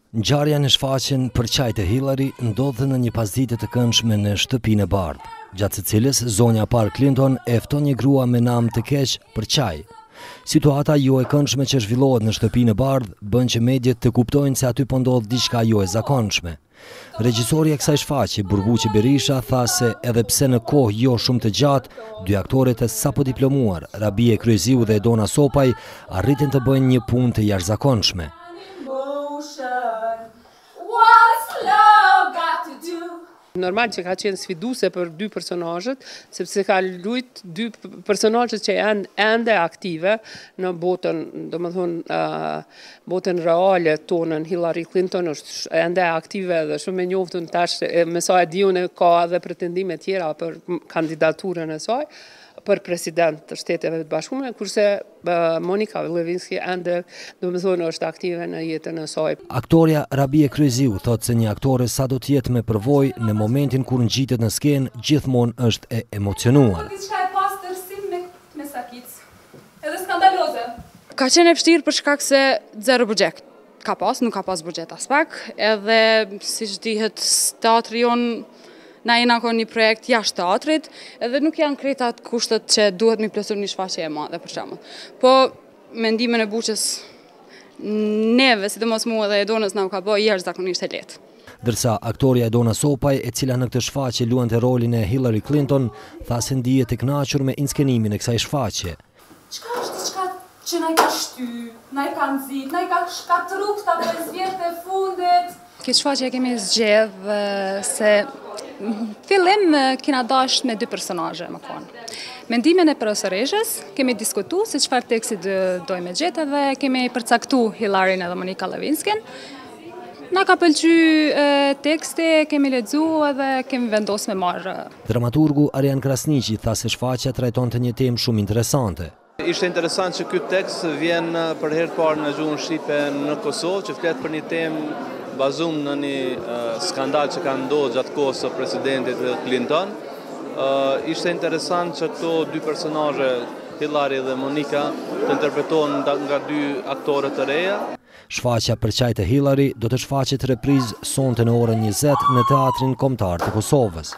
Ngjarja në shfaqjen për çaj të Hillary ndodhte në një pasdite të këndshme në shtëpinë e bardhë, gjatë së cilës zonja Park Clinton e fton një grua me nam të keq për çaj. Situata jo e këndshme që zhvillohet në shtëpinë e bardhë bën që mediat të kuptojnë se aty po ndodh diçka jo e zakonshme. Regjisori e kësaj shfaqje, Burguqi Berisha, tha se edhe pse në kohë jo shumë të gjatë, dy aktorët e sapo diplomuar, Rabie Kryeziu dhe Edona Sopaj, arritën të bëjnë një punë të jashtëzakonshme. Normal që ka qenë sfiduse për dy personazhet, sepse ka luajt dy personazhe që janë ende aktive në botën, domethënë botën reale tonën. Hillary Clinton është ende aktive dhe shumë e njoftun tash, me sa e diun ka edhe pretendime tjera për kandidaturën e saj për president të Shteteve të Bashkuara, kurse Monica Lewinsky ende, domethënë, është aktive në jetën e saj. Aktoreja Rabie Kryeziu thotë se një aktore sa do të jetë me përvojë në momentin kur ngjitet në skenë, gjithmonë është e emocionuar. Diçka e pastërsim me sakicë. Edhe skandaloze. Ka qenë e vështirë për shkak se zero buxhet. Nuk ka pas buxhet as pak, edhe siç dihet teatri jon na jena ka një projekt jashtë teatrit, edhe nuk janë krejt atë kushtet që duhet mi plotësuar një shfaqje e madhe për shembull. Po mendimin e buqës neve, sidomos mua dhe Edonës, na u ka bërë jashtëzakonisht e lehtë. Ndërsa aktoreja Edona Sopaj, e cila në këtë shfaqje luante rolin e Hillary Clinton, tha se ndihet e kënaqur me inskenimin e kësaj shfaqje. Çka është diçka që na i ka shty, na i ka nxit, na i ka shkatruar këta 5 vjet e fundit? Këtë shfaqje kemi zgjedh se fillim kena dash me dy personazhe më konë. Mendimin e profesoreshës kemi diskutuar se çfarë teksti dojmë gjetë dhe kemi përcaktuar Hillaryn edhe Monica Lewinsky. Na ka pëlqyer teksti, kemi lexuar dhe kemi vendosur me marrë. Dramaturgu Arjan Krasniqi tha se shfaqja trajtonte një temë shumë interesante. Ishte interesant që ky tekst vjen për herë të parë në gjuhën shqipe në Kosovë, që flet për një temë bazuar në një skandal që ka ndodhur gjatë kohës së presidentit Clinton. Ishte interesant që këto dy personazhe, Hillary dhe Monica, të interpretohen nga dy aktorë të reja. Shfaqja për çaj të Hillary do të shfaqet reprizë sonte në orën 20 në Teatrin Kombëtar të Kosovës.